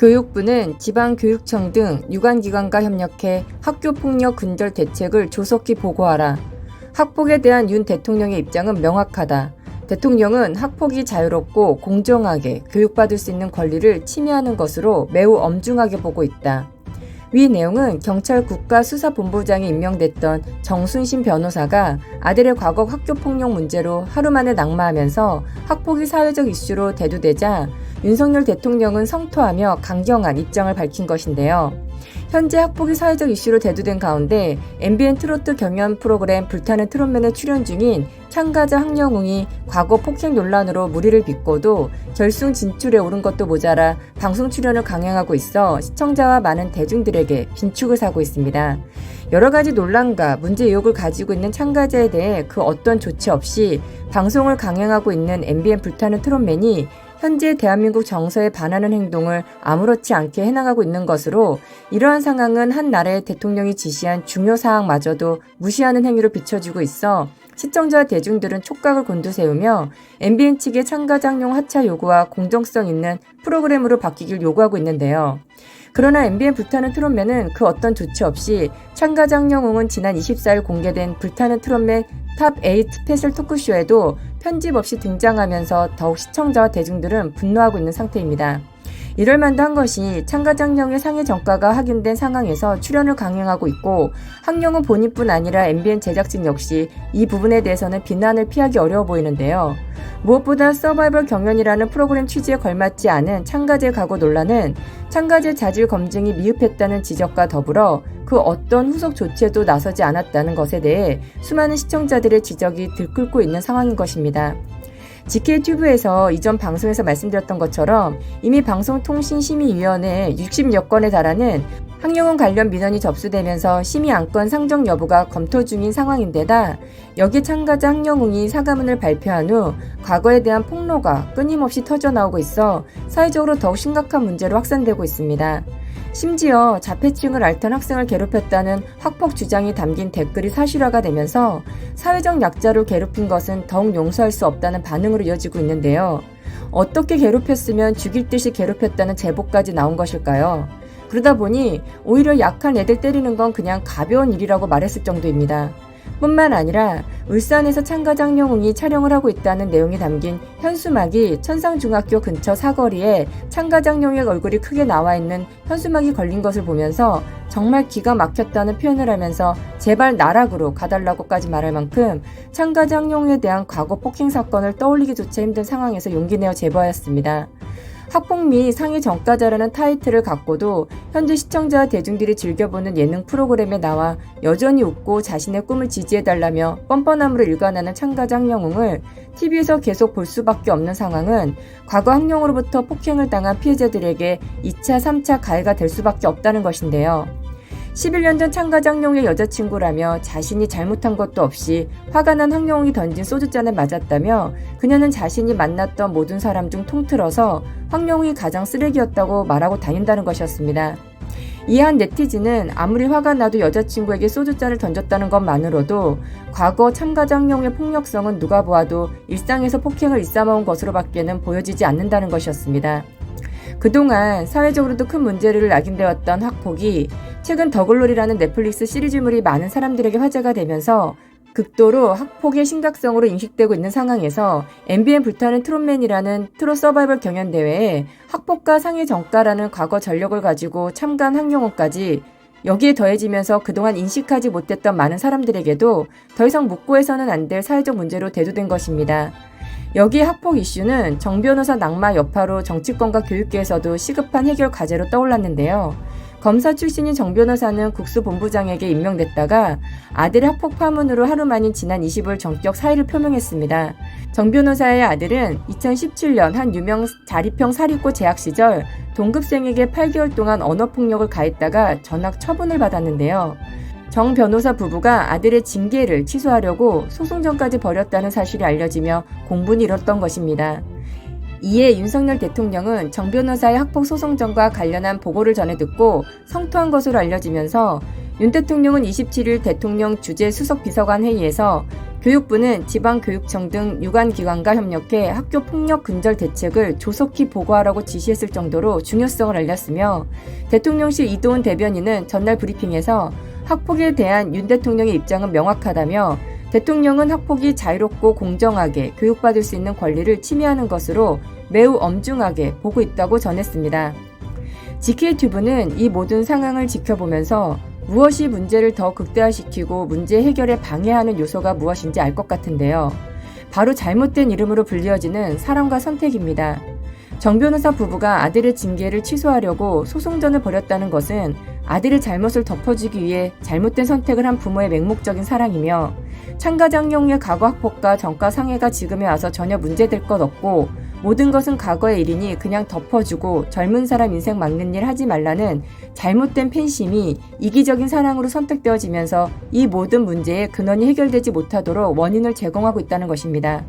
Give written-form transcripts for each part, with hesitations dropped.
교육부는 지방교육청 등 유관기관과 협력해 학교폭력 근절 대책을 조속히 보고하라. 학폭에 대한 윤 대통령의 입장은 명확하다. 대통령은 학폭이 자유롭고 공정하게 교육받을 수 있는 권리를 침해하는 것으로 매우 엄중하게 보고 있다. 위 내용은 경찰 국가수사본부장에 임명됐던 정순신 변호사가 아들의 과거 학교폭력 문제로 하루 만에 낙마하면서 학폭이 사회적 이슈로 대두되자 윤석열 대통령은 성토하며 강경한 입장을 밝힌 것인데요. 현재 학폭이 사회적 이슈로 대두된 가운데 MBN 트로트 경연 프로그램 불타는 트롯맨에 출연 중인 참가자 황영웅이 과거 폭행 논란으로 무리를 빚고도 결승 진출에 오른 것도 모자라 방송 출연을 강행하고 있어 시청자와 많은 대중들에게 빈축을 사고 있습니다. 여러 가지 논란과 문제 의혹을 가지고 있는 참가자에 대해 그 어떤 조치 없이 방송을 강행하고 있는 MBN 불타는 트롯맨이 현재 대한민국 정서에 반하는 행동을 아무렇지 않게 해나가고 있는 것으로 이러한 상황은 한 나라의 대통령이 지시한 중요 사항마저도 무시하는 행위로 비춰지고 있어 시청자와 대중들은 촉각을 곤두세우며 MBN 측의 참가자 학용 하차 요구와 공정성 있는 프로그램으로 바뀌길 요구하고 있는데요. 그러나 MBN 불타는 트롯맨은 그 어떤 조치 없이 참가자 황영웅은 지난 24일 공개된 불타는 트롯맨 탑8 스페셜 토크쇼에도 편집 없이 등장하면서 더욱 시청자와 대중들은 분노하고 있는 상태입니다. 이럴 만도 한 것이 참가자 황영웅의 상해 전과가 확인된 상황에서 출연을 강행하고 있고 황영웅 본인뿐 아니라 MBN 제작진 역시 이 부분에 대해서는 비난을 피하기 어려워 보이는데요. 무엇보다 서바이벌 경연이라는 프로그램 취지에 걸맞지 않은 참가자의 각오 논란은 참가자의 자질 검증이 미흡했다는 지적과 더불어 그 어떤 후속 조치에도 나서지 않았다는 것에 대해 수많은 시청자들의 지적이 들끓고 있는 상황인 것입니다. GK튜브에서 이전 방송에서 말씀드렸던 것처럼 이미 방송통신심의위원회에 60여 건에 달하는 황영웅 관련 민원이 접수되면서 심의 안건 상정 여부가 검토 중인 상황인데다 여기 참가자 황영웅이 사과문을 발표한 후 과거에 대한 폭로가 끊임없이 터져나오고 있어 사회적으로 더욱 심각한 문제로 확산되고 있습니다. 심지어 자폐층을 앓던 학생을 괴롭혔다는 학폭 주장이 담긴 댓글이 사실화가 되면서 사회적 약자를 괴롭힌 것은 더욱 용서할 수 없다는 반응으로 이어지고 있는데요. 어떻게 괴롭혔으면 죽일 듯이 괴롭혔다는 제보까지 나온 것일까요? 그러다 보니 오히려 약한 애들 때리는 건 그냥 가벼운 일이라고 말했을 정도입니다. 뿐만 아니라 울산에서 참가자 황영웅이 촬영을 하고 있다는 내용이 담긴 현수막이 천상중학교 근처 사거리에 참가자 황영웅의 얼굴이 크게 나와 있는 현수막이 걸린 것을 보면서 정말 기가 막혔다는 표현을 하면서 제발 나락으로 가달라고까지 말할 만큼 참가자 황영웅에 대한 과거 폭행 사건을 떠올리기조차 힘든 상황에서 용기내어 제보하였습니다. 학폭 및 상해 전과자라는 타이틀을 갖고도 현재 시청자와 대중들이 즐겨보는 예능 프로그램에 나와 여전히 웃고 자신의 꿈을 지지해달라며 뻔뻔함으로 일관하는 참가자 황영웅을 TV에서 계속 볼 수밖에 없는 상황은 과거 황영웅으로부터 폭행을 당한 피해자들에게 2차, 3차 가해가 될 수밖에 없다는 것인데요. 11년 전 참가자 황영웅의 여자친구라며 자신이 잘못한 것도 없이 화가 난 황영웅이 던진 소주잔을 맞았다며 그녀는 자신이 만났던 모든 사람 중 통틀어서 황영웅이 가장 쓰레기였다고 말하고 다닌다는 것이었습니다. 이에 한 네티즌은 아무리 화가 나도 여자친구에게 소주잔을 던졌다는 것만으로도 과거 참가자 황영웅의 폭력성은 누가 보아도 일상에서 폭행을 일삼아온 것으로밖에는 보여지지 않는다는 것이었습니다. 그동안 사회적으로도 큰 문제를 낙인되었던 학폭이 최근 더글로리라는 넷플릭스 시리즈물이 많은 사람들에게 화제가 되면서 극도로 학폭의 심각성으로 인식되고 있는 상황에서 MBN 불타는 트롯맨이라는 트롯 서바이벌 경연대회에 학폭과 상해 전과라는 과거 전력을 가지고 참가한 황영웅까지 여기에 더해지면서 그동안 인식하지 못했던 많은 사람들에게도 더 이상 묻고 해서는 안 될 사회적 문제로 대두된 것입니다. 여기에 학폭 이슈는 정 변호사 낙마 여파로 정치권과 교육계에서도 시급한 해결 과제로 떠올랐는데요. 검사 출신인 정 변호사는 국수본부장에게 임명됐다가 아들의 학폭 파문으로 하루 만인 지난 20일 전격 사의를 표명했습니다. 정 변호사의 아들은 2017년 한 유명 자립형 사립고 재학 시절 동급생에게 8개월 동안 언어폭력을 가했다가 전학 처분을 받았는데요. 정 변호사 부부가 아들의 징계를 취소하려고 소송전까지 벌였다는 사실이 알려지며 공분이 일었던 것입니다. 이에 윤석열 대통령은 정 변호사의 학폭 소송전과 관련한 보고를 전해 듣고 성토한 것으로 알려지면서 윤 대통령은 27일 대통령 주재 수석 비서관 회의에서 교육부는 지방교육청 등 유관기관과 협력해 학교폭력 근절 대책을 조속히 보고하라고 지시했을 정도로 중요성을 알렸으며 대통령실 이도훈 대변인은 전날 브리핑에서 학폭에 대한 윤 대통령의 입장은 명확하다며 대통령은 학폭이 자유롭고 공정하게 교육받을 수 있는 권리를 침해하는 것으로 매우 엄중하게 보고 있다고 전했습니다. GK튜브는 이 모든 상황을 지켜보면서 무엇이 문제를 더 극대화시키고 문제 해결에 방해하는 요소가 무엇인지 알 것 같은데요. 바로 잘못된 이름으로 불리어지는 사랑과 선택입니다. 정 변호사 부부가 아들의 징계를 취소하려고 소송전을 벌였다는 것은 아들의 잘못을 덮어주기 위해 잘못된 선택을 한 부모의 맹목적인 사랑이며 참가장용의 과거 학폭과 전과 상해가 지금에 와서 전혀 문제될 것 없고 모든 것은 과거의 일이니 그냥 덮어주고 젊은 사람 인생 막는 일 하지 말라는 잘못된 팬심이 이기적인 사랑으로 선택되어지면서 이 모든 문제의 근원이 해결되지 못하도록 원인을 제공하고 있다는 것입니다.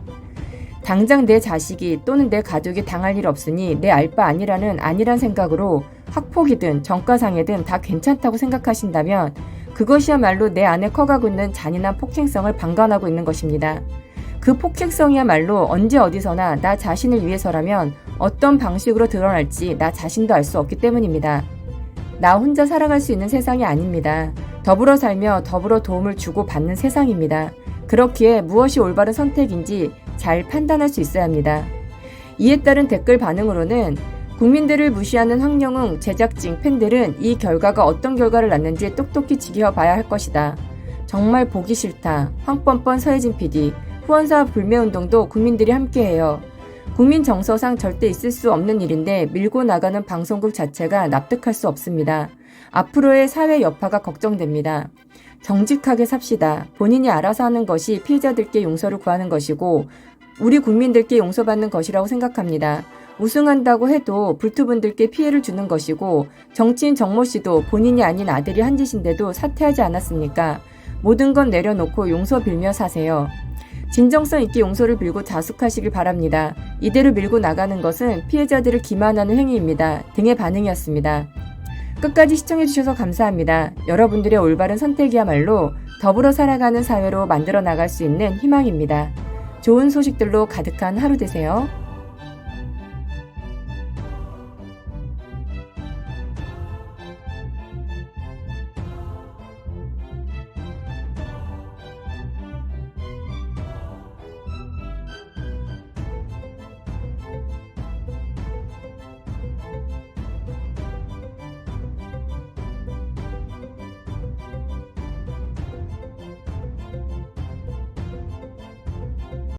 당장 내 자식이 또는 내 가족이 당할 일 없으니 내 알 바 아니란 생각으로 학폭이든 전과상해든 다 괜찮다고 생각하신다면 그것이야말로 내 안에 커가고 있는 잔인한 폭행성을 방관하고 있는 것입니다. 그 폭행성이야말로 언제 어디서나 나 자신을 위해서라면 어떤 방식으로 드러날지 나 자신도 알 수 없기 때문입니다. 나 혼자 살아갈 수 있는 세상이 아닙니다. 더불어 살며 더불어 도움을 주고 받는 세상입니다. 그렇기에 무엇이 올바른 선택인지 잘 판단할 수 있어야 합니다. 이에 따른 댓글 반응으로는 국민들을 무시하는 황영웅 제작진 팬들은 이 결과가 어떤 결과를 낳는지 똑똑히 지켜봐야 할 것이다. 정말 보기 싫다. 황뻔뻔 서혜진 PD. 후원사 불매운동도 국민들이 함께해요. 국민 정서상 절대 있을 수 없는 일인데 밀고 나가는 방송국 자체가 납득할 수 없습니다. 앞으로의 사회 여파가 걱정됩니다. 정직하게 삽시다. 본인이 알아서 하는 것이 피해자들께 용서를 구하는 것이고 우리 국민들께 용서받는 것이라고 생각합니다. 우승한다고 해도 불투분들께 피해를 주는 것이고 정치인 정모 씨도 본인이 아닌 아들이 한 짓인데도 사퇴하지 않았습니까? 모든 건 내려놓고 용서 빌며 사세요. 진정성 있게 용서를 빌고 자숙하시길 바랍니다. 이대로 밀고 나가는 것은 피해자들을 기만하는 행위입니다. 등의 반응이었습니다. 끝까지 시청해주셔서 감사합니다. 여러분들의 올바른 선택이야말로 더불어 살아가는 사회로 만들어 나갈 수 있는 희망입니다. 좋은 소식들로 가득한 하루 되세요.